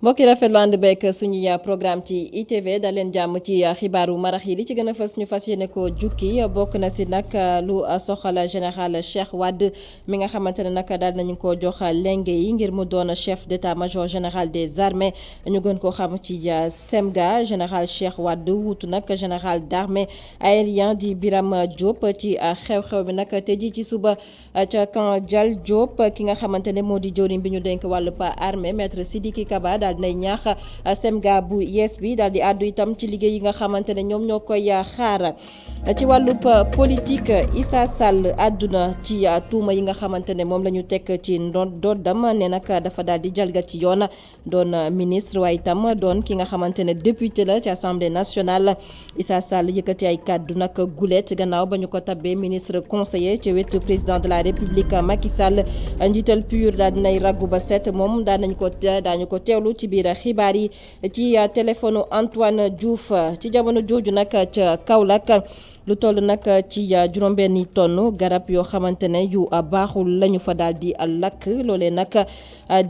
mbokki rafetlu ànd beeg suñuy programme ci ITV da leen jàmm ci xibaaru marax yi li ci gën a fës ñu fas yéene ko jukki bokk na si nag lu soxal général Cheikh Wade mi nga xamante ne nag daal nañu ko jox lenge yi ngir mu doon chef d'état-major général des armées ñu gën koo xam ci SEMGA général Cheikh Wade wuutu nag général d'armée aérien di Birame Diop ci xew-xew bi nag te ji ci suba ca camp Dial Diop ki nga xamante ne moo di jëwriñ bi ñu dénk wàllu armée maître Sidiki Kaba daal dinay ñaax SEMGA bu yees bi daal di àddu itam ci liggéey yi nga xamante ne ñoom ñoo koy xaar ci wàllub politique Issa Sall àdduna ci tuuma yi nga xamante ne moom la ñu teg ci ndoddam ne nag dafa daal di jalgat ci yoon doon ministre waaye itam doon ki nga xamante ne député la ci assemblée nationale Issa Sall yëkkati ay kàddu nag gulet gannaaw ba ñu ko tabbee ministre conseiller ci wetu président de la république Macky Sall njiital PUR daal dinay raggu ba set moom daañu ko teewlu ci biir xibaar yi ci téléphone Antoine Diouf ci jamono jooju nag ca Kaolack lu toll nag ci juróom-benni tonn garab yoo xamante ne yu baaxul lañu fa daal di lakk loolee nag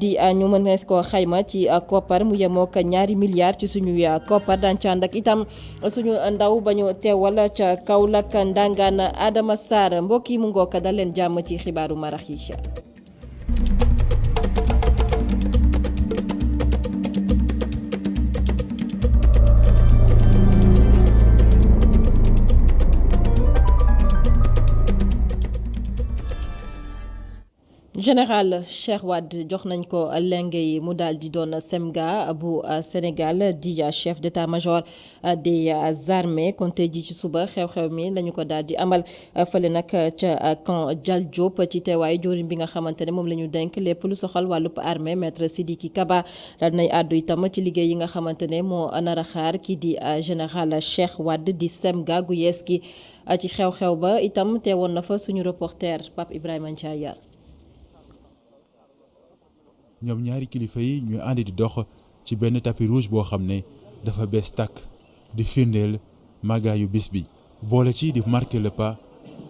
di ñu mën ko xayma ci koppar mu yemook 2 milliards ci suñuy koppar daan ci ànd ak itam suñu ndaw ba ñu teewal ca Kaolack Ndangaan Adama Sarr mbokk yi mu ngook dal leen jàmm ci xibaaru marax yi. général Cheikh Wade jox nañ ko lenge yi mu daal di doon SEMGA bu Sénégal di chef d'état-major des armées konte ji ci suba xew-xew mi lañu ko daal di amal fële nag ca camp Dial Diop ci teewaayu joriñ bi nga xamante ne moom la ñu denk lépp lu soxal wàllub armée maître Sidiki Kaba daal nay àddu itam ci liggéey yi nga xamante ne moo nar a xaar kii di général Cheikh Wade di SEMGA gu yees gi ci xew-xew ba itam teewoon na fa suñu reporter Pape Ibrahima Ndiaye. ñoom ñaari kilifa yi ñuy ànd di dox ci benn tapis rouge boo xam ne dafa bees tàkk di firndeel màggaayu bis bi boole ci di marquer le pas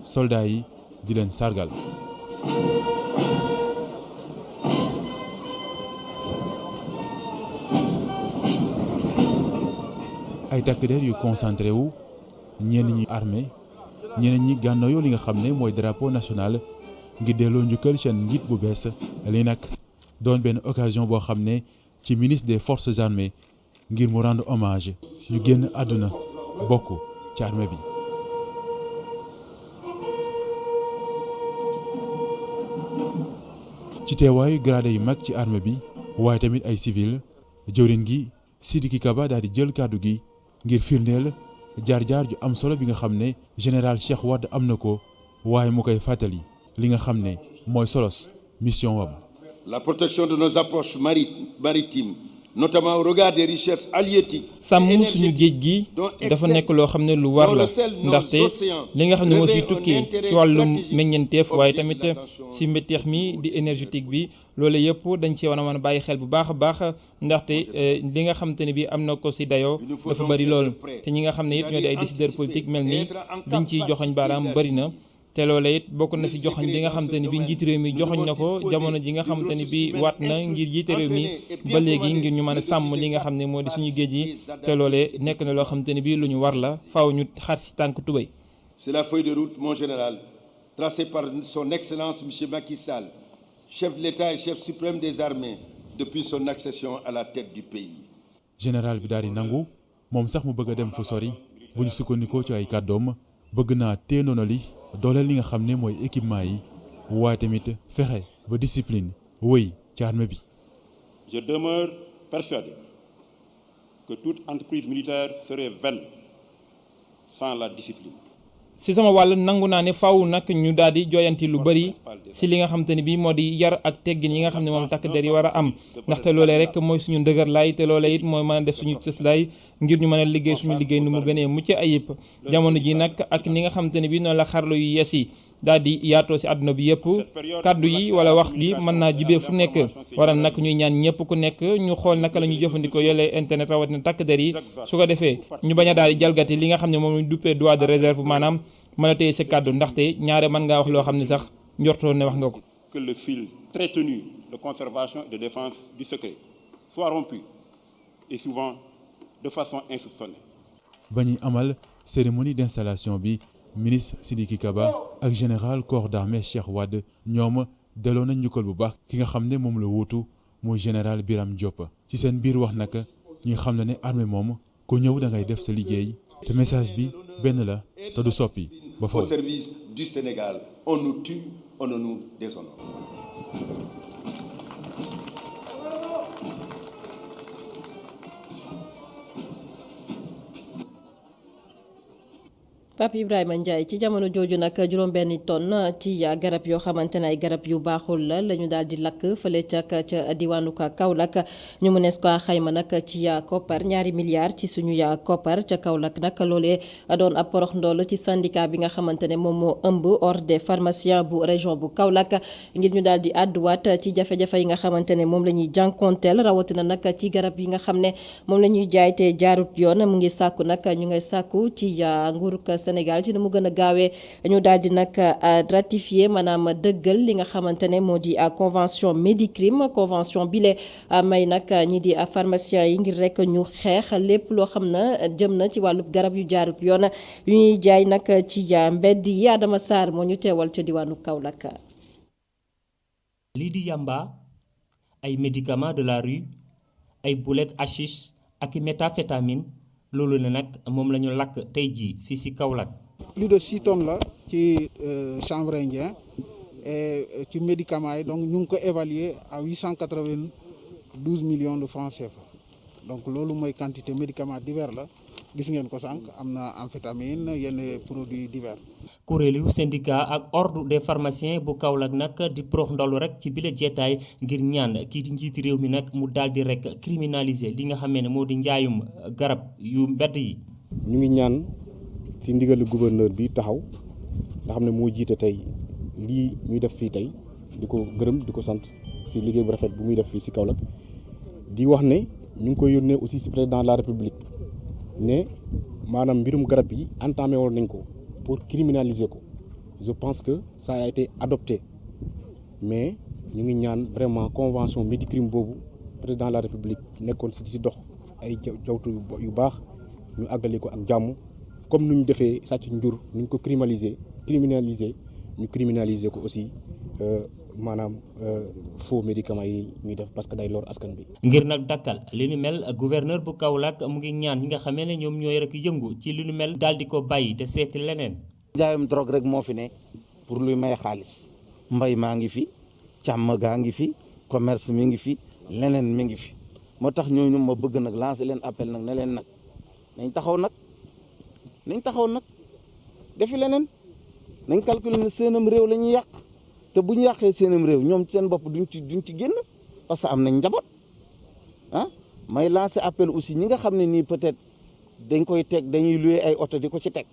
soldats yi di leen sargal. ay takk der yu concentré wu ñenn ñi armée ñeneen ñi gànnaayoo li nga xam ne mooy drapeau national ngir delloo njukkal seen njiit bu bees li nag. doon benn occasion boo xam ne ci ministre des forces armées ngir mu rendre hommage ñu génn àdduna bokk ci armée bi. ci teewaayu gradé yu mag ci armée bi waaye tamit ay civil jëwriñ gi Sidiki Kaba daal di jël kàddu gi ngir firndeel jaar-jaar ju am solo bi nga xam ne général Cheikh Wade am na ko waaye mu koy fàttali li nga xam ne mooy solos mission wam. La protection de nos approches maritimes, notamment au regard des richesses halieutiques. sàmm suñu géej gi dafa nekk loo xam ne lu war la ndaxte li nga xam ne moo siy tukkee ci wàllum meññeenteef waaye tamit si mbetteex mi di énergétique bi loolu yëpp dañ ci war a mën a bàyyi xel bu baax a baax ndaxte li nga xamante ne bi am na ko si dayoo dafa bëri lool te ñi nga xam ne it ñoo di ay décideurs politiques mel ni dañ ciy joxoñ baaraam bëri na. te loola it bokk na ci joxoñ bi nga xamante ni bi njiit réew mi joxoñ na ko jamono ji nga xamante ni bi waat na ngir jiite réew mi ba léegi ngir ñu mën a sàmm li nga xam ne moo di suñu géej yi te loolee nekk na loo xamante ni bi lu ñu war la faaw ñu xar ci tànk tubéy. C'est la feuille de route, mon général, tracée par son excellence monsieur Macky Sall, chef de l'État et chef suprême des armées depuis son accession à la tête du pays. général bi daal di nangu moom sax mu bëgg a dem fu sori bu ñu sukkandikoo ci ay kàddoom bëgg naa téenoona li dooleel li nga xam ne mooy équipement yi waaye tamit fexe ba discipline wëy ci armée bi. Je demeure persuadé que toute entreprise militaire serait vaine sans la discipline. si sama wàll nangu naa ne faaw nag ñu daal di jooyanti lu bëri si li nga xamante ni bii moo di yar ak teggin yi nga xam ne moom takk der yi war a am ndaxte loolee rek mooy suñu ndëgër laay te loolee it mooy mën a def suñu cëslaay ngir ñu mën a liggéey suñu liggéey nu mu gënee mucc ayib jamono ji nag ak ni nga xamante ne bii noonu la xarlu yu yees yi daal di yaatoo si àdduna bi yëpp kaddu yi wala wax gi mën naa jibee fu nekk waral nag ñuy ñaan ñëpp ku nekk ñu xool naka la ñuy jëfandikoo yoolee internet rawatina takk der yi su ko defee ñu bañ a daal di jalgati li nga xam ne moom ñu duppee droit de réserve maanaam mën a téye sa kàddu ndaxte ñaare mën ngaa wax loo xam ne sax njortoon ne wax nga ko. Que le fil très tenu de conservation et de défense du secret soit rompues et souvent de façon insoupçonnée. ba ñuy amal cérémonie d'installation bi ministre Sidiki Kaba ak général corps d'armée Cheikh Wade ñoom delloo nañ njukkal bu baax ki nga xam ne moom la wuutu mooy général Birame Diop ci seen biir wax nag ñu xam ne armée moom ku ñëw da ngay def sa liggéey te message bi benn la te du soppi ba au foofu. service du Sénégal on nous tue on ne nous déshonore. Pape Ibrahima Ndiaye ci jamono jooju nag juróom-benni tonne ci garab yoo xamante ne ay garab yu baaxul la ñu daal di lakk fële ca diwaanu Kaolack ñu mënees ko xayma nag ci koppar 2 milliards ci suñu koppar ca Kaolack nag loolee doon ab porox ndool ci syndicat bi nga xamante ne moom moo ëmb ordre des pharmaciens bu région bu Kaolack ngir ñu daal di àdduwaat ci jafe-jafe yi nga xamante ne moom la ñuy jànkonteel rawatina nag ci garab yi nga xam ne moom la ñuy jaay te jaarut yoon mu ngi sàkku nag ñu ngay sàkku ci nguurug Sénégal ci ni mu gën a gaawee ñu daal di nag ratifier maanaam dëggal li nga xamante ne moo di convention Médicrime convention bile may nag ñi di pharmacien yi ngir rek ñu xeex lépp loo xam na jëm na ci wàllu garab yu jaarut yoon yu ñuy jaay nag ci mbedd yi Adama Sarr moo ñu teewal ca diwaanu Kaolack. lii di yamba ay médicaments de la rue ay boulettes hashish ak méthamphétamine loolu ne nag moom la ñu lakk tey jii fii ci Kaolack. plus de 6 tonnes la ci chanvre indien et ci médicaments yi donc ñu ngi ko évaluer à 892 millions de francs CFA donc loolu mooy quantité médicaments divers la gis ngeen ko sànq am na amphétamine yenn produits divers. kuréelu syndicat ak ordre des pharmaciens bu Kaolack nag di prox ndolu rek ci bile jeetaay ngir ñaan kii di njiiti réew mi nag mu daal di rek criminaliser li nga xamee ne moo di njaayum garab yu mbedd yi. ñu ngi ñaan ci ndigalu gouverneur bi taxaw nga xam ne moo jiite tey lii ñuy def fii tey di ko gërëm di ko sant ci liggéey bu rafet bu muy def fii ci Kaolack di wax ne ñu ngi koy yónnee aussi ci président de la république ne maanaam mbirum garab yi entamé woon nañ ko pour criminaliser ko je pense que ça a été adopté mais ñu ngi ñaan vraiment convention Médicrime boobu président de la république nekkoon ci dox ay jawtu yu baax ñu àggale ko ak jàmm comme nu ñu defee sàcc njur nu ñu ko criminaliser ñu criminaliser ko aussi maanaam faux médicaments yi ñuy def parce que day lor askan bi. ngir nag dakkal li nu mel gouverneur bu Kaolack mu ngi ñaan ñi nga xamee ne ñoom ñooy rek yëngu ci li nu mel daal di ko bàyyi te seeti leneen. njaayum drogue rek moo fi ne pour luy may xaalis mbay maa ngi fi càmm gaa ngi fi commerce mi ngi fi leneen mi ngi fi moo tax ñooñu ma bëgg nag lancer leen appel nag ne leen nag nañ taxaw nag defi leneen nañ calculer ne seenam réew la ñuy yàq. te bu ñu yàqee seenam réew ñoom seen bopp duñ ci génn parce que am nañ njaboot may lancer appel aussi ñi nga xam ne nii peut-être dañ koy teg dañuy louer ay oto di ko ci teg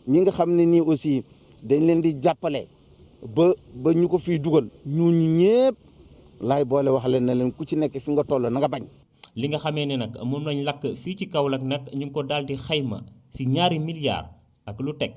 ñi nga xam ne nii aussi dañ leen di jàppale ba ñu ko fiy dugal ñooñu ñëpp laay boole wax leen ne leen ku ci nekk fi nga toll na nga bañ. li nga xamee ne nag moom lañ lakk fii ci Kaolack nag ñu ngi ko daal di xayma ci 2 milliards ak lu teg.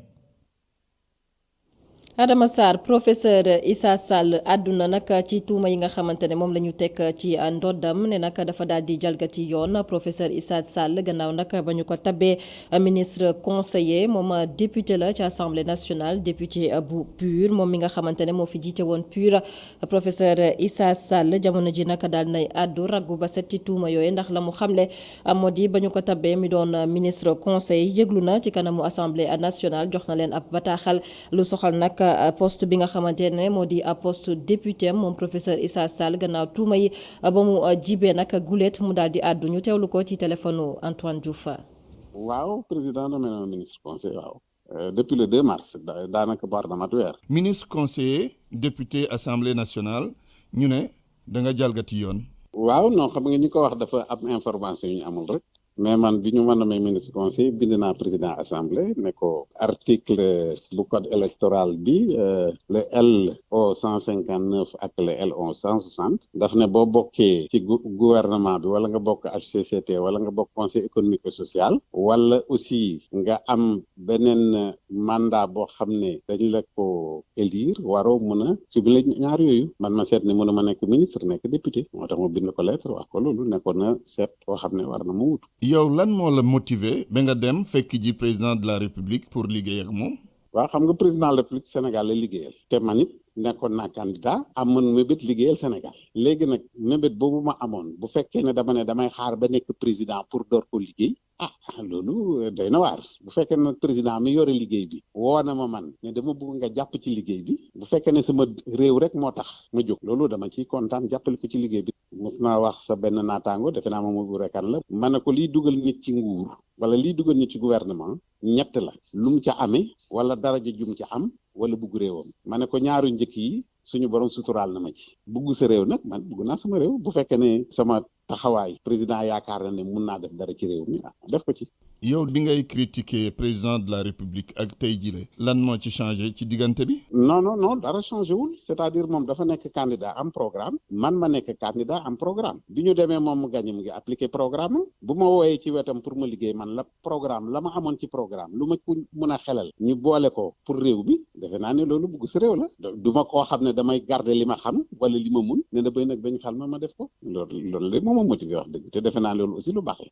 Adama Sarr professeur Issa Sall àdduna nag ci tuuma yi nga xamante ne moom la ñu teg ci ndoddam ne nag dafa daal di jalgati yoon professeur Issa Sall gannaaw nag ba ñu ko tabbee ministre conseiller moom député la ci assemblée nationale député bu PUR moom mi nga xamante ne moo fi jiite woon PUR professeur Issa Sall jamono ji nag daal nay àddu raggu ba set ci tuuma yooyu ndax la mu xamle moo di ba ñu ko tabbee mi doon ministre conseil yëglu na ci kanamu assemblée nationale jox na leen ab bataaxal lu soxal nag poste bi nga xamante ne moo di poste député moom professeur Issa Sall gannaaw tuuma yi ba mu jibee nag gulet mu daal di àddu ñu teewlu ko ci téléphone Antoine Diouf. waaw président nommé na ministre conseiller waaw depuis le 2 mars daanaka bar na mat weer. ministre conseiller député assemblée nationale ñu ne da nga jalgati yoon. waaw non xam nga ñi ko wax dafa am information yu ñu amul rek mais man bi ñu mën a may ministre conseil bind naa président assemblée ne ko article bu code électoral bi le LO 159 ak le LO 160 daf ne boo bokkee ci gouvernement bi wala nga bokk HCCT wala nga bokk conseil économique et social wala aussi nga am beneen mandat boo xam ne dañ la ko élire waroo mën a cumuler ñaar yooyu man ma seet ne mënu ma nekk ministre nekk député moo tax ma bind ko lettre wax ko loolu nekkoon na seet koo xam ne war na ma wut. yow lan moo la motiver ba nga dem fekk ji président de la république pour liggéey ak moom. waaw xam nga président de la république Sénégal la liggéeyal te man it nekkoon naa candidat amoon mébét liggéeyal Sénégal léegi nag mébét boobu ma amoon bu fekkee ne dama ne damay xaar ba nekk président pour door ko liggéey loolu day na waar bu fekkee ne président mi yore liggéey bi woo na ma man ne dama bëgg nga jàpp ci liggéey bi bu fekkee ne sama réew rek moo tax ma jóg loolu dama ciy kontaan jàppale ko ci liggéey bi. mos naa wax sa benn naataango defe naa moom bu rekan la ma ne ko liy dugal nit ci nguur wala liy dugal nit ci gouvernement ñett la lu mu ca amee wala daraja jum ca am wala bugg réewam ma ne ko ñaaru njëkk yi suñu borom suturaal na ma ci bugg sa réew nag man bugg naa sama réew bu fekkee ne sama taxawaay président yaakaar na ne mun naa def dara ci réew mi def ko ci. yow di ngay critiquer président de la république ak tey jile lan moo ci changé ci diggante bi. non dara changé wul c'est-à-dire moom dafa nekk candidat am programme man ma nekk candidat am programme bi ñu demee moom mu gagné mu ngi appliqué programme am bu ma wooyee ci wetam pour ma liggéey man la programme la ma amoon ci programme lu ma ko mun a xelal ñu boole ko pour réew bi defe naa ne loolu bugg sa réew la du ma koo xam ne damay garder li ma xam wala li ma mun ne na bay nag bañ xal ma def ko loolu de moom ma motivé wax dëgg te defe naa loolu aussi lu baax la.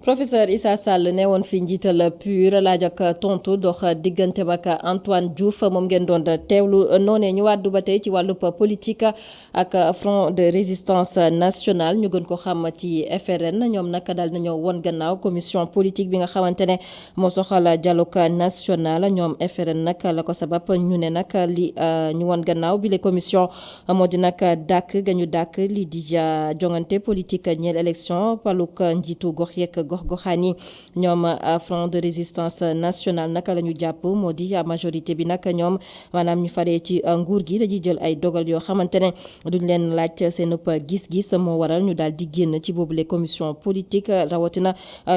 professeur Issa Sall ne woon fi njiital PUR laaj ak tontu dox diggante ak Antoine Diouf moom ngeen doon teewlu noonee ñu wàddu ba tey ci wàllub politique ak front de résistance nationale ñu gën ko xam ci FRN ñoom nag daal nañoo won gannaaw commission politique bi nga xamante ne moo soxal dialogue national ñoom FRN nag la ko sabab ñu ne nag li ñu won gannaaw bi le commission moo di nag dàkk ga ñu dàkk li di jongante politique ñeel élection paluk njiitu gox yeeg gox-goxaan yi ñoom front de résistance nationale naka la ñu jàpp moo di majorité bi nag ñoom maanaam ñu faree ci nguur gi dañuy jël ay dogal yoo xamante ne duñ leen laaj seen gis-gis moo waral ñu daal di génn ci boobule commission politique rawatina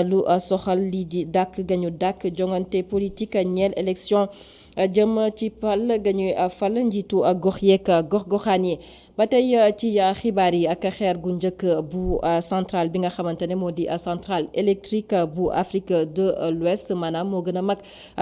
lu soxal lii di dàkk ga ñu dàkk jongante politique ñeel élection jëm ci pal ga ñuy fal njiitu gox yeeg gox-goxaan yi. ba tey ci xibaar yi ak xeer gu njëkk bu centrale bi nga xamante ne moo di centrale électrique bu Afrique de l'Ouest maanaam moo gën a mag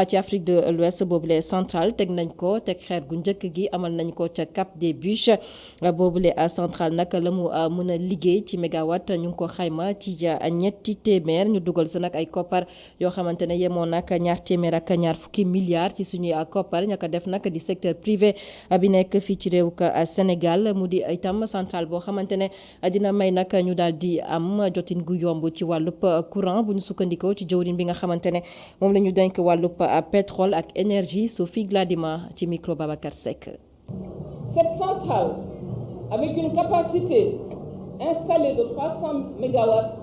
ci Afrique de l'Ouest boobule centrale teg nañ ko teg xeer gu njëkk gi amal nañ ko ca Cap des Biches boobule centrale nag la mu mën a liggéey ci mégawatt ñu ngi ko xayma ci ñetti téeméer ñu dugal sa nag ay koppar yoo xamante ne yemoo nag ñaar téeméer ak ñaar fukki milliards ci suñuy koppar ña ko def nag di secteur privé bi nekk fii ci réew Sénégal. mu di itam centrale boo xamante ne dina may nag ñu daal di am jotin gu yomb ci wàllub courant bu ñu sukkandikoo ci jëwriñ bi nga xamante ne moom la ñu denk wàllub pétrole ak énergie Sophie Gladima ci micro Babacar Seck. Cette centrale avec une capacité installée de 300 mégawatts.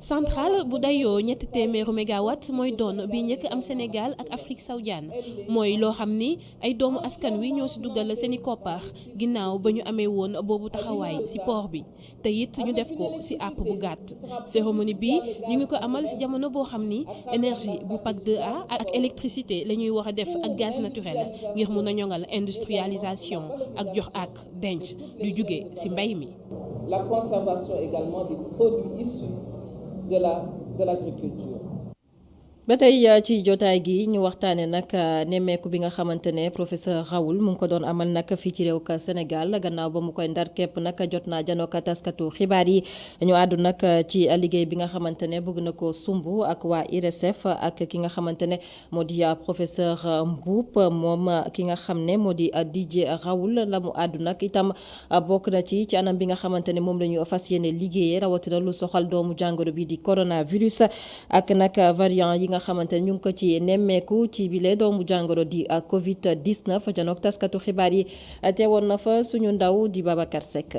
centrale bu dayoo ñetti téeméeru mégawatt mooy doon bi njëkk am Sénégal ak Afrique sawjaan mooy loo xam ni ay doomu askan wi ñoo ci dugal seeni koppar ginnaaw ba ñu amee woon boobu taxawaay ci port bi te it ñu def ko ci àpp bu gàtt cérémonie bi ñu ngi ko amal ci jamono boo xam ni énergie bu PAC 2A ak électricité la ñuy war a def ak gaz naturel ngir mun a ñoŋal industrialisation ak jox ak denc lu jóge ci mbay mi. La conservation également des produits issus de l'agriculture. ba tey ci jotaay gi ñu waxtaanee nag nemmeeku bi nga xamante ne professeur Raoul mu ngi ko doon amal nag fii ci réew ka Sénégal gannaaw ba mu koy ndar képp nag jot naa janoo ka taskatu xibaar yi ñu àddu nag ci liggéey bi nga xamante ne bëgg na ko sumb ak waa IRESSEF ak ki nga xamante ne moo di professeur Mboup moom ki nga xam ne moo di DJ Raoul la mu àddu nag itam bokk na ci anam bi nga xamante ne moom la ñu fas yéene liggéeyee rawatina lu soxal doomu jàngoro bi di coronavirus ak nag variant yi nga xamante ne ñu ngi ko ci nemmeeku ci bile doomu jàngoro di Covid 19 janook taskatu xibaar yi teewoon na fa suñu ndaw di Babacar Seck.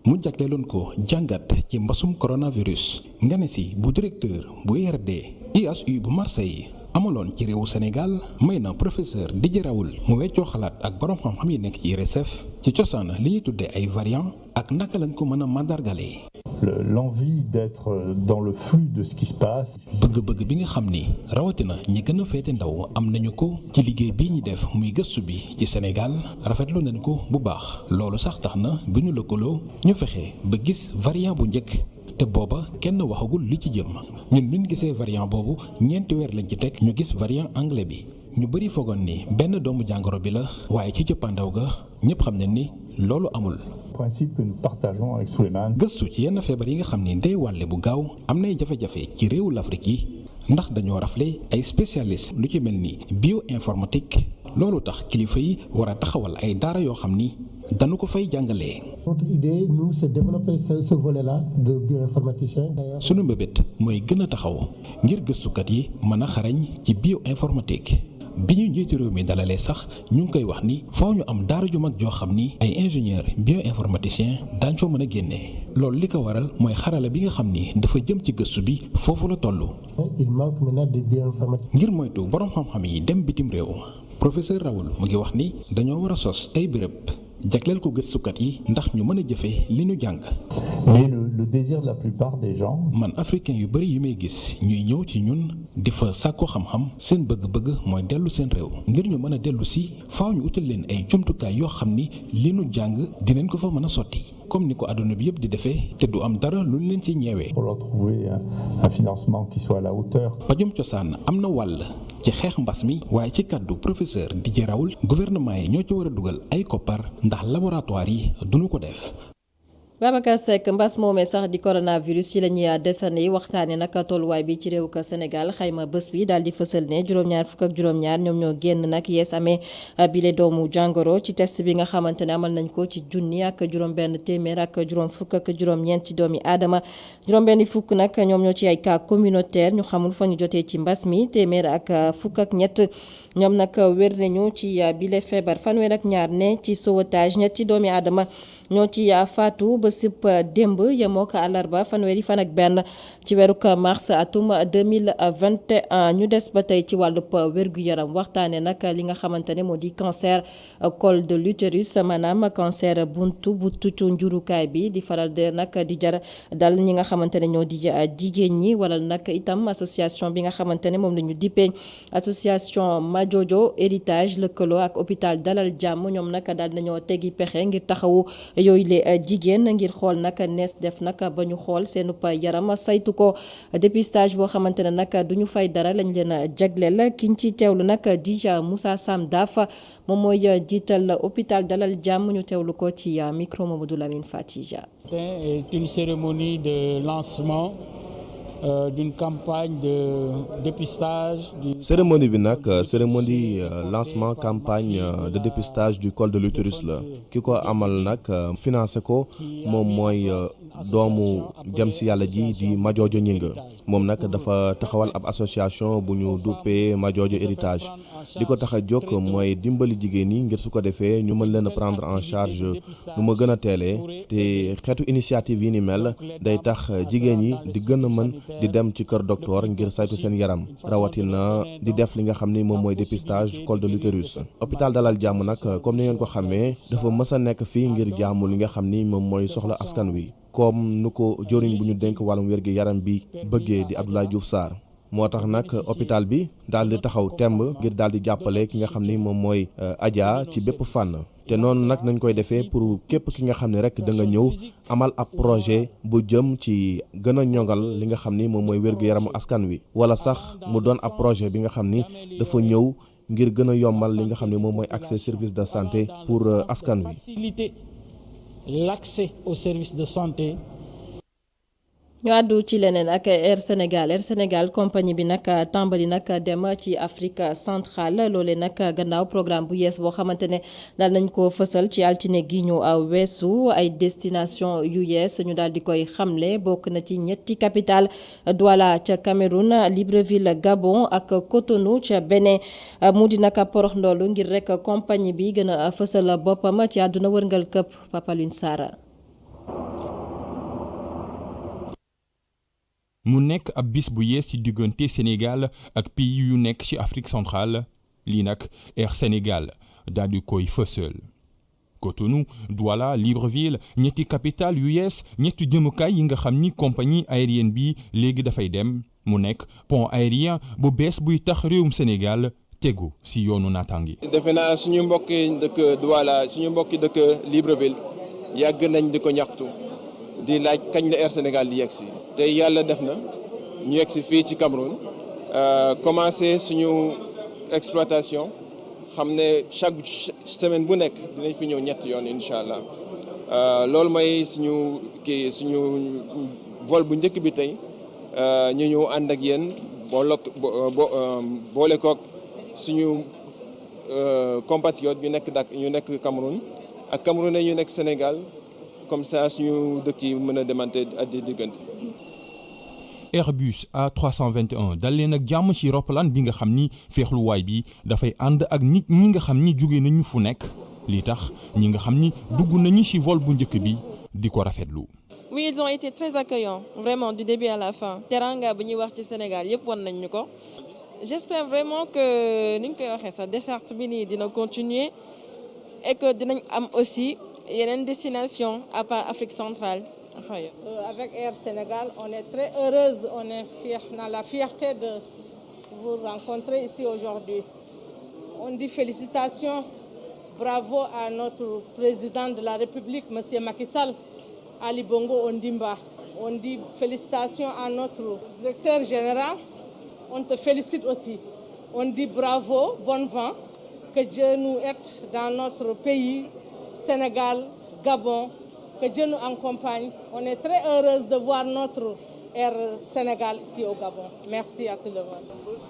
mu jagleeloon ko jàngat ci mbasum coronavirus nga ne si bu directeur bu IRD IHU bu Marseille amaloon ci réewu Sénégal may na professeur Didier Raoul mu weccoo xalaat ak borom xam-xam yi nekk ci IRESSEF ci cosaan li ñuy tuddee ay variant ak naka lañ ko mën a màndargalee. l'envie d'être dans le flux de ce qui se passe. bëgg-bëgg bi nga xam ni rawatina ñi gën a féete ndaw am nañu ko ci liggéey bii ñi def muy gëstu bi ci Sénégal rafetlu nañ ko bu baax loolu sax tax na bu ñu lëkkaloo ñu fexe ba gis variant bu njëkk te booba kenn waxagul li ci jëm ñun bi ñu gisee variant boobu ñeenti weer lañ ci teg ñu gis variant anglais bi ñu bëri foogoon ni benn doomu jàngoro bi la waaye ci cëppaandaw ga ñëpp xam nañ ni loolu amul. Principe que nous partageons avec Souleymane. gëstu ci yenn feebar yi nga xam ni ndey wàlle bu gaaw am nay jafe-jafe ci réewu l'Afrique yi ndax dañoo rafle ay spécialistes lu ci mel ni bioinformatique loolu tax kilifa yi war a taxawal ay daara yoo xam ni dañu ko fay jàngalee. Notre idée, nous, c'est développer ce volet-là de bioinformaticien d'ailleurs. sunu mbébét mooy gën a taxaw ngir gëstukat yi mën a xarañ ci bioinformatique. bi ñu njiitu réew mi dalalee sax ñu ngi koy wax ni faaw ñu am daara ju mag joo xam ni ay ingénieur bioinformaticien daañ fa mën a génnee loolu li ko waral mooy xarala bi nga xam ni dafa jëm ci gëstu bi foofu la toll. Il manque maintenant de bioinformatique. ngir moytu borom xam-xam yi dem bitim réew professeur Raoul mu ngi wax ni dañoo war a sos ay béréb jagleel ko gëstukat yi ndax ñu mën a jëfee li ñu jàng. Mais le désir de la plupart des gens. man africain yu bëri yi may gis ñuy ñëw ci ñun di fa sàkku xam-xam seen bëgg-bëgg mooy dellu seen réew ngir ñu mën a dellu si faaw ñu utal leen ay jumtukaay yoo xam ni li ñu jàng dinañ ko fa mën a sotti comme ni ko àdduna bi yëpp di defee te du am dara lu ñu leen si ñeewee. Pour leur trouver un financement qui soit à la hauteur. pajum cosaan am na wàll ci xeex mbas mi waaye ci kàddu professeur Didier Raoul gouvernement yi ñoo ci war a dugal ay koppar ndax laboratoire yi duñu ko def. Babacar Seck mbas moomee sax di coronavirus ci la ñuy desandi waxtaanee nag tolluwaay bi ci réew ka Sénégal xayma bés bi daal di fësal ne juróom-ñaar fukk ak juróom-ñaar ñoom ñoo génn nag yees amee bile doomu jàngoro ci test bi nga xamante ne amal nañ ko ci junni ak juróom-benn téeméer ak juróom fukk ak juróom-ñeent ci doomi aadama juróom-benn fukk nag ñoom ñoo ci ay cas communautaire ñu xamul fa ñu jotee ci mbas mi téeméer ak fukk ak ñett ñoom nag wér nañu ci bile feebar fanweer ak ñaar ne ci sauvetage ñetti doomi aadama ñoo ci faatu ba sip démb yemoo ko àllarba fanweeri fan ak benn ci weeru mars atum 2021 ñu des ba tey ci wàllub wér-gu-yaram waxtaane nag li nga xamante ne moo di cancer col de l'utérus maanaam cancer buntu bu tuccu njurukaay bi di faral de nag di jar dal ñi nga xamante ne ñoo di jigéen ñi wala nag itam association bi nga xamante ne moom la ñu dippee association Majojo héritage lëkkaloo ak hôpital Dalal Jàmm ñoom nag daal nañoo tegi pexe ngir taxawu yooyu le jigéen ngir xool nag nees def nag ba ñu xool seen yaram saytu ko dépistage boo xamante ne nag du ñu fay dara lañ leen jagleel kiñ ci teewlu nag di Moussa Sam Daf moom mooy jiital hôpital Dalal Jàmm ñu teewlu ko ci micro Mamadou Lamine Fatija. C'est une cérémonie de lancement d'une campagne de dépistage. cérémonie bi nag cérémonie lancement campagne de dépistage du col de l'utérus la ki ko amal nag financé ko moom mooy doomu jëm si yàlla ji di Majoojo Ñinga moom nag dafa taxawal ab association bu ñu duppee Majoojo héritage li ko tax a jóg mooy dimbali jigéen ñi ngir su ko defee ñu mën leen a prendre en charge nu ma gën a teelee te xeetu initiative yi ni mel day tax jigéen ñi di gën a mën di dem ci kër docteur ngir saytu seen yaram rawatina di def li nga xam ni moom mooy dépistage col de l'utérus hôpital Dalal Jàmm nag comme ni ngeen ko xamee dafa mës a nekk fii ngir jaamu li nga xam ni moom mooy soxla askan wi comme nu ko joriñ bu ñu dénk wàllum wér gi yaram bi bëggee di Abdoulaye Diouf Sarr moo tax nag hôpital bi daal di taxaw temb ngir daal di jàppale ki nga xam ni moom mooy Adja ci bépp fànn te noonu nag nañ koy defee pour képp ki nga xam ne rek da nga ñëw amal ab projet bu jëm ci gën a ñoŋal li nga xam ni moom mooy wér-gu-yaramu askan wi wala sax mu doon ab projet bi nga xam ni dafa ñëw ngir gën a yombal li nga xam ne moom mooy accès service de santé pour askan wi. Faciliter l'accès aux services de santé. ñu àddu ci leneen ak Air Sénégal compagnie bi nag tàmbali nag dem ci Afrique centrale loole nag gannaaw programme bu yees boo xamante ne daal nañ ko fësal ci altine gi ñu weesu ay destination yu yees ñu daal di koy xamle bokk na ci ñetti capitale Douala ca Cameroun Libreville Gabon ak Cotonou ca Bénin mu di nag porox ndoolu ngir rek compagnie bi gën a fësal boppam ci àdduna wërngal këpp Papa Lune Sara. mu nekk ab bis bu yees ci diggante Sénégal ak pays yu nekk ci Afrique centrale lii nag Air Sénégal daal di koy fësal Cotonou Douala Libreville ñetti capital yu yees ñetti jëmukaay yi nga xam ni compagnie aérienne bi léegi dafay dem mu nekk pont aérien bu bees buy tax réewum Sénégal tegu si yoonu naataangi. defe naa suñu mbokki dëkk Douala suñu mbokki dëkk Libreville yàgg nañ di ko ñaxtu di laaj kañ la Air Sénégal di yegsi te yàlla def na ñu yegsi fii ci Cameroun commencé suñu exploitation xam ne chaque semaine bu nekk dinañ fi ñëw ñetti yoon incha allah loolu mooy suñu vol bu njëkk bi tey ñu ñëw ànd ak yéen boole koog suñu compatriotes ñu nekk Cameroun ak Camerounais ñu nekk Sénégal comme ça suñu dëkk yi mën a demante ak di diggante. Airbus A321 dal leen ak jàmm ci roppalaan bi nga xam ni feexluwaay bi dafay ànd ak nit ñi nga xam ni jóge nañu fu nekk li tax ñi nga xam ni dugg nañu ci vol bu njëkk bi di ko rafetlu. Oui, ils ont été très accueillants, vraiment du début à la fin. Teranga bi ñuy wax ci Sénégal yëpp won nañ ñu ko. J'espère vraiment que ni ñu koy waxee sax desserte bi nii dina continuer et que dinañ am aussi yeneen destination à part Afrique centrale. Avec Air Sénégal, on est très heureuse, on est on a la fierté de vous rencontrer ici aujourd'hui. On dit félicitations, bravo à notre président de la République, Monsieur Macky Sall, Ali Bongo Ondimba. On dit félicitations à notre directeur général, on te félicite aussi. On dit bravo, bon vent, que Dieu nous aide dans notre pays, Sénégal, Gabon, que Dieu nous accompagne. On est très heureuse de voir notre Air Sénégal ici au Gabon. Merci à tout le monde.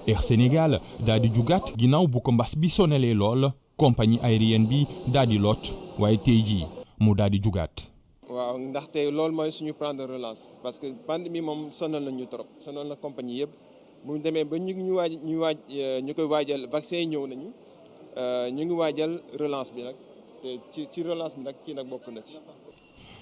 Air Sénégal daal di jugaat ginnaaw bu ko mbas bi sonalee lool compagnie aérienne bi daal di lot waaye tey jii mu daal di jugaat. waaw ndaxte loolu mooy suñu plan de relance parce que pandémie moom sonal nañu trop sonal na compagnie yëpp bu ñu demee ba ñu koy waajal vaccin yi ñëw nañu ñu ngi waajal relance bi nag te ci relance bi nag kii nag bokk na ci.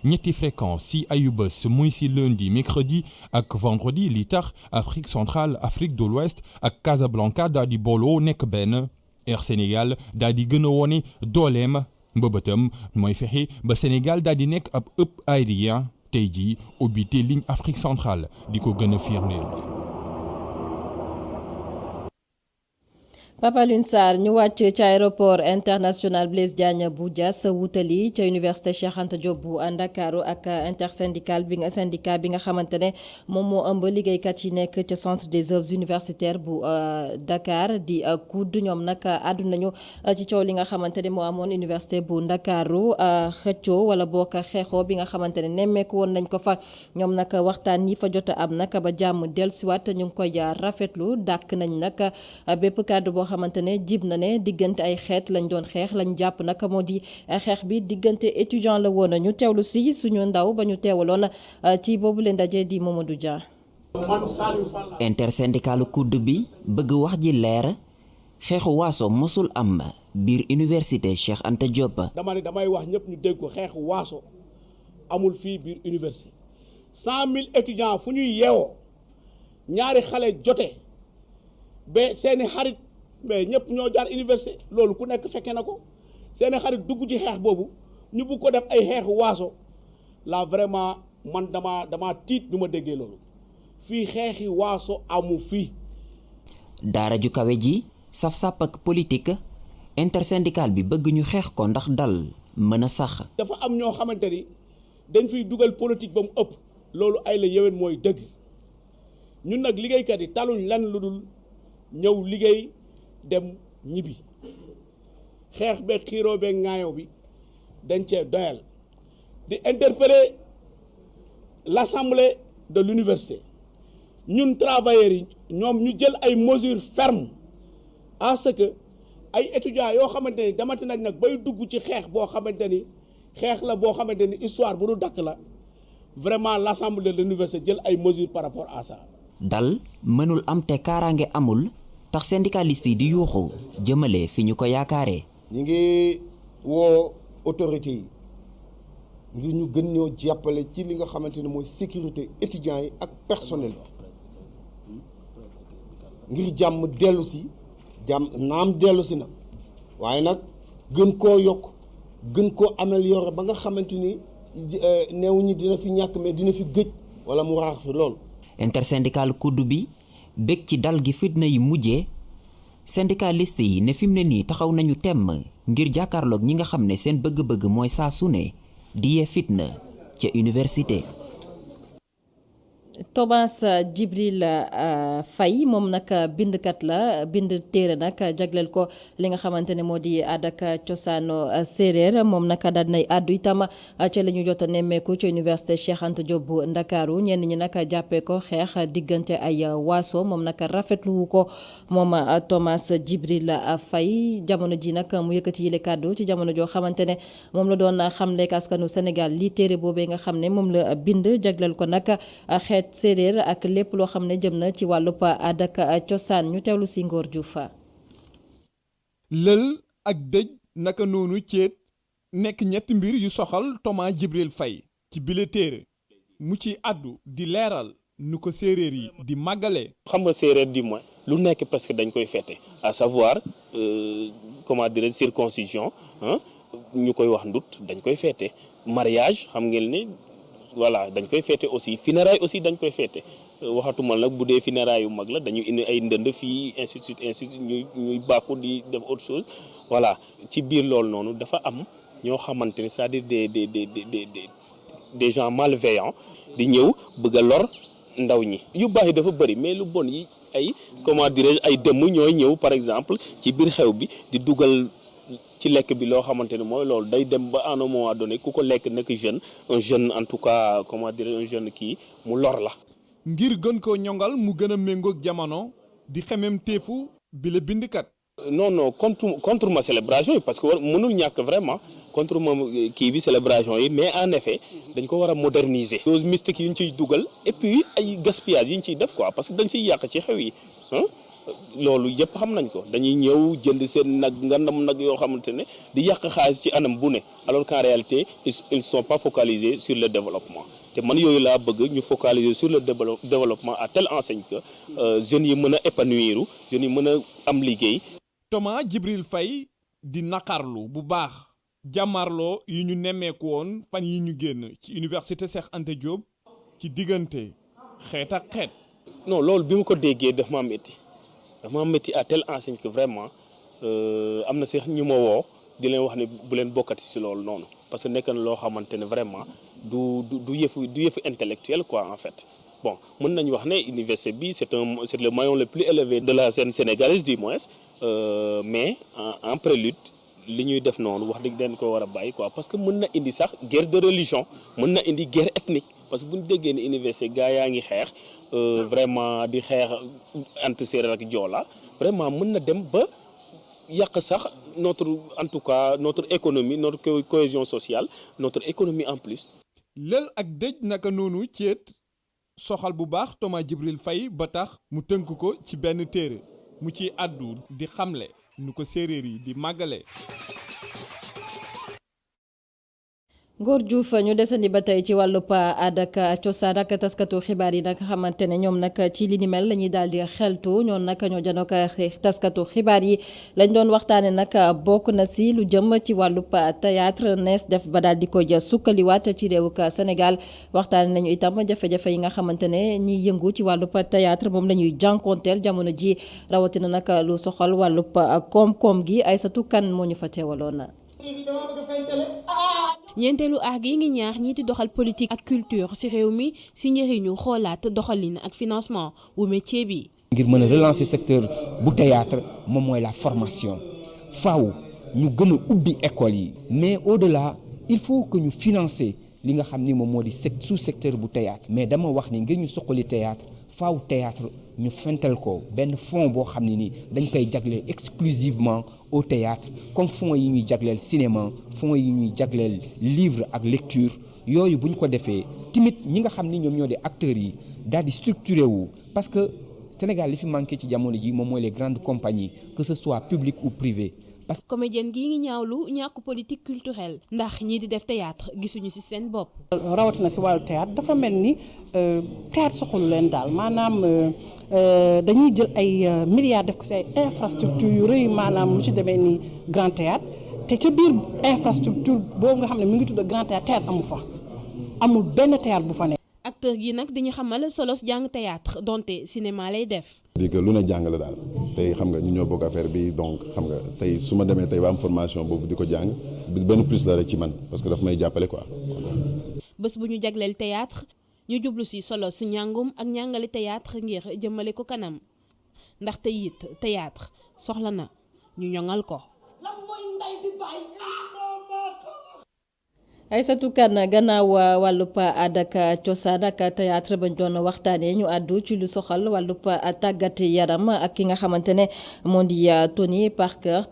ñetti fréquence si ayubés muy si lundi mercredi ak vendredi li tax Afrique centrale Afrique de l'Ouest ak Casablanca daal di booloo nekk benn Air Sénégal daal di gën a wone dooleem mbëbëtam mooy fexe ba Sénégal daal di nekk ab hub aérien tey jii ubbite ligne Afrique centrale di ko gën a firndeel. Papa Alioune Sarr ñu wàcc ci aéroport international Blaise Diagne bu Diass wutali ca université Cheikh Anta Diop bu Ndakaaru ak intersyndical syndicat bi nga xamante ne moom moo ëmb liggéeykat yi nekk ca centre des œuvres universitaires bu Dakar di COUD ñoom nag àddu nañu ci coow li nga xamante ne moo amoon université bu Ndakaaru xëccoo wala bokk xeexoo bi nga xamante ne nemmeeku woon nañ ko fa ñoom nag waxtaan yi fa jot a am nag ba jàmm dellusiwaat ñu ngi koy rafetlu dàkk nañ nag bépp kàddu boo xamante ne jib na ne diggante ay xeet lañ doon xeex lañ jàpp nag moo di xeex bi diggante étudiant la woon ñu teewlu si suñu ndaw ba ñu teewaloon ci boobu leen ndaje di Mamadou Dia. intersyndicalu COUD bi bëgg wax ji leer xeexu waaso mosul am biir université Cheikh Anta Diop. damay wax ñëpp ñu dégg ko xeexu waaso amul fii biir université 100 000 étudiants fu ñuy yeewoo ñaari xale jote ba seeni xarit mais ñëpp ñoo jaar université loolu ku nekk fekke na ko seeni xarit dugg ci xeex boobu ñu bugg ko def ay xeexu waaso la vraiment man dama tiit bi ma déggee loolu fii xeexi waaso amu fii. daara ju kawe ji saf-sàpp ak politique intersyndical bi bëgg ñu xeex ko ndax dal mën a sax. dafa am ñoo xamante ni dañ fiy dugal politique ba mu ëpp loolu ay la yéwén mooy dëgg ñun nag liggéeykat yi taluñ lan lu dul ñëw liggéey dem ñibbi xeex beeg xiiroo beeg ŋaayo bi dañ cee doyal di interpeller l'assemblée de l'université ñun travailleurs yi ñoom ñu jël ay mesures fermes à ce que ay étudiants yoo xamante ni damati nañ nag bay dugg ci xeex boo xamante ni xeex la boo xamante ni histoire bu du dakk la vraiment l'assemblée de l'université jël ay mesures par rapport à ça. dal mënul am te kaaraange amul tax syndicaliste yi di yuuxu jëmale fi ñu ko yaakaaree. ñi ngi woo autorités yi ngir ñu gën ñoo jàppale ci li nga xamante ne mooy sécurité étudiants yi ak personnel bi ngir jàmm dellu si jàmm naam dellu si na waaye nag gën koo yokk gën koo améliorer ba nga xamante ni néew ñi dina fi ñàkk mais dina fi gëj wala mu raax fi lool. intersyndical kuddu bi bég ci dal gi fitna yi mujjee syndicaliste yi ne fi mu ne nii taxaw nañu temm ngir jàkkaarloog ñi nga xam ne seen bëgg-bëgg mooy saa su ne di yee fitna ca université. Thomas Djibril Faye moom nag bindkat la bind téere nag jagleel ko li nga xamante ne moo di aada ak cosaanu séeréer moom nag daal nay àddu itam ca la ñu jot a nemmeeku ci université Cheikh Anta Diop bu Ndakaaru ñenn ñi nag jàppee ko xeex diggante ay waaso moom nag rafetlu ko moom Thomas Djibril Faye jamono ji nag mu yëkkati yile kàddu ci jamono joo xamante ne moom la doon xamle ak askanu Sénégal li téere boobee nga xam ne moom la bind jagleel ko nag xeet séeréer ak lépp loo xam ne jëm na ci wàllub aada ak cosaan ñu teewlu si Ngor Diouf. lël ak dëj naka noonu ceet nekk ñetti mbir yu soxal Thomas Djibril Faye ci bile téere mu ci àddu di leeral nu ko séeréer yi di màggale. xam nga séeréer di moins lu nekk parce que dañ koy fêter à savoir comment dire circoncision ñu koy wax ndut dañ koy fêter mariage xam ngeen ni voilà dañ koy féete aussi funérailles aussi dañ koy féete waxatuma nag bu dee funérailles yu mag la dañu indi ay ndënd fii ainsi de suite ñuy bàkku di def autre chose voilà ci biir loolu noonu dafa am ñoo xamante ne c'est-à-dire des gens malveillants di ñëw bëgg a lor ndaw ñi yu baax yi dafa bëri mais lu bon yi ay comment dirais-je ay dëmm ñooy ñëw par exemple ci biir xew bi di dugal ci lekk bi loo xamante ne mooy loolu day dem ba à un moment donné ku ko lekk nekk jeune un jeune en tout cas comment dire un jeune kii mu lor la. ngir gën koo ñongal mu gën a méngoog jamono di xemem teefu bi la bindkat. non contre ma célébration yi parce que mënul ñàkk vraiment contre ma kii bi célébration yi mais en effet dañ ko war a moderniser. choses mystiques yu ñu ciy dugal et puis ay gaspillage yi ñu ciy def quoi parce que dañ siy yàq ci xew yi loolu yëpp xam nañ ko dañuy ñëw jënd seen nag ngandam nag yoo xamante ne di yàq xaalis ci anam bu ne alors qu'en réalité ils sont pas focalisés sur le développement te man yooyu laa bëgg ñu focaliser sur le développement à telle enseigne que jeunes yi mën a épanouir jeunes yi mën a am liggéey. Thomas Djibril Faye di naqarlu bu baax jàmmarloo yi ñu nemmeeku woon fan yi ñu génn ci université Cheikh Anta Diop ci diggante xeet ak xeet. non loolu bi ma ko déggee daf ma métti. dama métti à telle enseigne que vraiment am na sax ñu ma woo di leen wax ne bu leen bokkati ci loolu noonu parce que nekk na loo xamante ne vraiment du yëfu intellectuel quoi en fait bon mën nañu wax ne université bi c'est le maillon le plus élevé de la scène sénégalaise du moins mais en prélude li ñuy def noonu wax dëgg dañ ko war a bàyyi quoi parce que mën na indi sax guerre de religion mën na indi guerre ethnique parce que bu ñu déggee ne université gaa yaa ngi xeex vraiment di xeex entre séeréer ak joola vraiment mën na dem ba yàq sax en tout cas notre économie notre cohésion sociale notre économie en plus. lël ak dëj naka noonu ceet soxal bu baax Thomas Djibril Faye ba tax mu tënk ko ci benn téere mu ci àddu di xamle nu ko séeréer yi di màggale. Ngor Diouf ñu desandi ba tey ci wàllub aada ak cosaan ak taskatu xibaar yi nag xamante ne ñoom nag ci li ni mel la ñuy daal di xeltu ñoom nag ñoo janook taskatu xibaar yi lañ doon waxtaane nag bokk na si lu jëm ci wàllub théâtre nees def ba daal di koy sukkaliwaat ci réewuk Sénégal waxtaane nañu itam jafe-jafe yi nga xamante ne ñiy yëngu ci wàllub théâtre moom la ñuy jànkoonteel jamono ji rawatina nag lu soxal wàllub koom-koom gi Aïssatou Kane moo ñu fa teewaloon. ñeenteelu aar gi ngi ñaax ñi di doxal politique ak culture ci réew mi ci njëriñu xoolaat doxalin ak financement wu métier bi. ngir mën a relancer secteur bu théâtre moom mooy la formation faaw ñu gën a ubbi école yi mais au-delà il faut que ñu financer li nga xam ni moom moo di sous secteur bu théâtre mais dama wax ni ngir ñu suqali théâtre faaw théâtre ñu fental ko benn fonds boo xam ne ni dañ koy jagleel exclusivement au théâtre comme fonds yi ñuy jagleel cinéma fonds yi ñuy jagleel livre ak lecture yooyu bu ñu ko defee tamit ñi nga xam ni ñoom ñoo di acteurs yi daal di structuré wu parce que Sénégal li fi manqué ci jamono ji moom mooy les grandes compagnies que ce soit public ou privé. parce que comédienne gii ngi ñaawlu ñàkk politique culturelle ndax ñii di def théâtre gisuñu ci seen bopp. rawatina ci wàllu théâtre dafa mel ni théâtre soxalu leen daal maanaam dañuy jël ay milliards def ko ci ay infrastructures yu rëy maanaam lu ci demee ni grand théâtre te ca biir infrastructure boobu nga xam ne mi ngi tudd Grand Théâtre amu fa amul benn théâtre bu fa nekk. acteur gi nag dañu xamal solos jàng théâtre donte cinéma lay def. di que lu ne jàng la daal tey xam nga ñu ñoo bokk affaire bi donc xam nga tey su ma demee tey ba am formation boobu di ko jàng benn plus la rek ci man parce que daf may jàppale quoi. bés bu ñu jagleel théâtre ñu jublu si solos njàngum ak njàngale théâtre ngir jëmale ko kanam ndaxte it théâtre soxla na ñu ñoŋal ko. Aïssatou Kane gannaaw wàllub aada ak cosaan ak théâtre bañ doon waxtaanee ñu àddu ci lu soxal wàllub tàggat yaram ak ki nga xamante ne moo di Tony Parker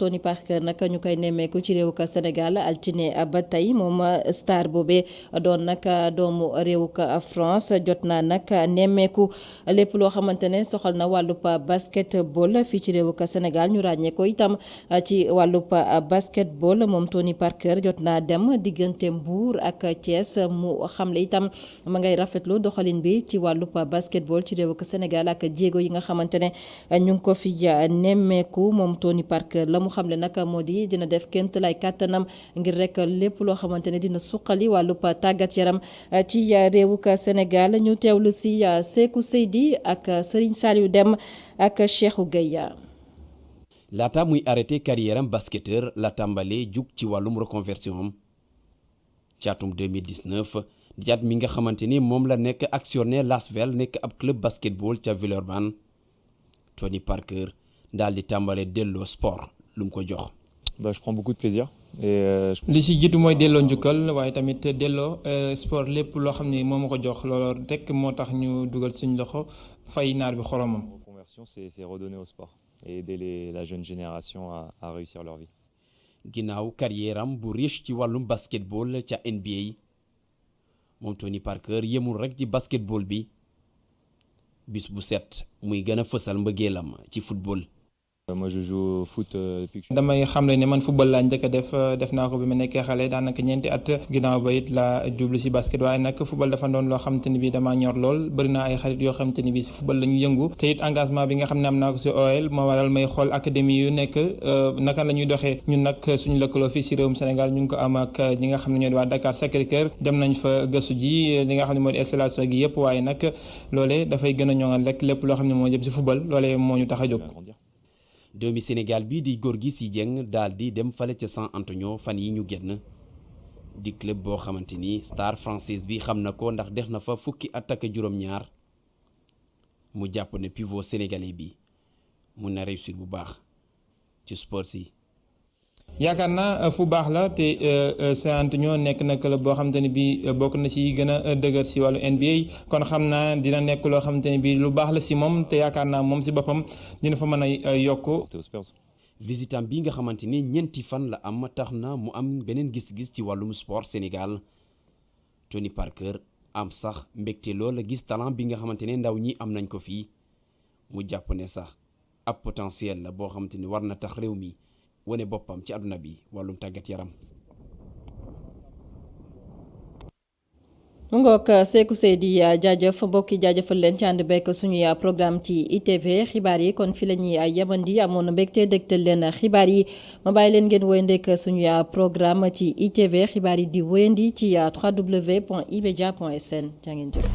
nag ñu koy nemmeeku ci réew ka Sénégal altine ba tey moom star boobee doon nag doomu réew ka France jot naa nag nemmeeku lépp loo xamante ne soxal na wàllub basketball fii ci réew ka Sénégal ñu ràññee ko itam ci wàllub basketball moom Tony Parker jot naa dem diggante Mbour ak Thiès mu xamle itam ma ngay rafetlu doxalin bi ci wàllub basketball ci réew ak Sénégal ak jéego yi nga xamante ne ñu ngi ko fi nemmeeku moom Tony Parker la mu xamle nag moo di dina def kémt lay kàttanam ngir rek lépp loo xamante ne dina suqali wàllub tàggat yaram ci réew ak Sénégal ñu teewlu si Sékou Seydi ak Serigne Saliou Deme ak Cheikhou Gueye. laata muy arrêté carrière am basketteur la tàmbalee jug ci wàllum reconversion am ci atum 2019 di at mi nga xamante ni moom la nekk actionnaire Lasvel nekk ab club basketball ca Villeurbanne Tony Parker daal di tàmbale delloo sport lu mu ko jox. je prends beaucoup de plaisir. li ci jiitu mooy delloo njukkal waaye tamit delloo sport lépp loo xam ne moo ma ko jox loolu rek moo tax ñu dugal suñ loxo fay naar bi xoromam. reconversion c'est redonner au sport et aider la jeune génération à réussir leur vie. ginnaaw carrière am bu riche ci wàllum basketball ca NBA moom Tony Parker yemul rek ci basketball bi bis bu set muy gën a fësal mbëggeelam ci football. moi je joue au foot depuis que. damay xamle ne man football laa njëkk a def naa ko bi ma nekkee xale daanaka ñeenti at ginnaaw ba it laa jublu si basket waaye nag football dafa doon loo xamante ni bii damaa ñor lool bëri naa ay xarit yoo xamante ni bii si football la ñu yëngu te it engagement bi nga xam ne am naa ko si OL ma waral may xool académie yu nekk naka la ñuy doxee ñun nag suñu lëkkaloo fii si réewum Sénégal ñu ngi ko am ak ñi nga xam ne ñoo di waa Dakar Sacré-Cœur dem nañ fa gëstu ji li nga xam ne moo di installation gi yëpp waaye nag loolee dafay gën a ñoŋal rek lépp loo xam ne moo jëm si football loolee moo ñu tax a jóg. doomi Sénégal bi di Gorgui Sy Dieng daal di dem fale ca San Antonio fan yi ñu génn di club boo xamante ni star française bi xam na ko ndax def na fa fukki at ak juróom-ñaar mu jàpp ne pivot sénégalais bi mun na réussir bu baax ci sport si. yaakaar naa fu baax la te San Antonio nekk na club boo xamante ne bii bokk na ci gën a dëgër si wàllu NBA kon xam naa dina nekk loo xamante ne bii lu baax la si moom te yaakaar naa moom si boppam dina fa mën a yokk. visitam bi nga xamante ni ñeenti fan la am tax na mu am beneen gis-gis ci wàllum sport Sénégal Tony Parker am sax mbégte lool gis talent bi nga xamante ne ndaw ñi am nañ ko fii mu jàpp ne sax ab potentiel la boo xamante ni war na tax réew mi. wane boppam ci àdduna bi wàllum tàggat yaram. mu ngoog Sékou Seydi jaajëf mbokki jaajëfal leen ci ànd bekk suñuy programme ci ITV xibaar yi kon fi la ñuy yemandi amoon mbégte dégtal leen xibaar yi ma bàyyi leen ngeen wéyandek suñuy programme ci ITV xibaar yi di wéyandi ci www.imedia.sn jaa ngeen jëf.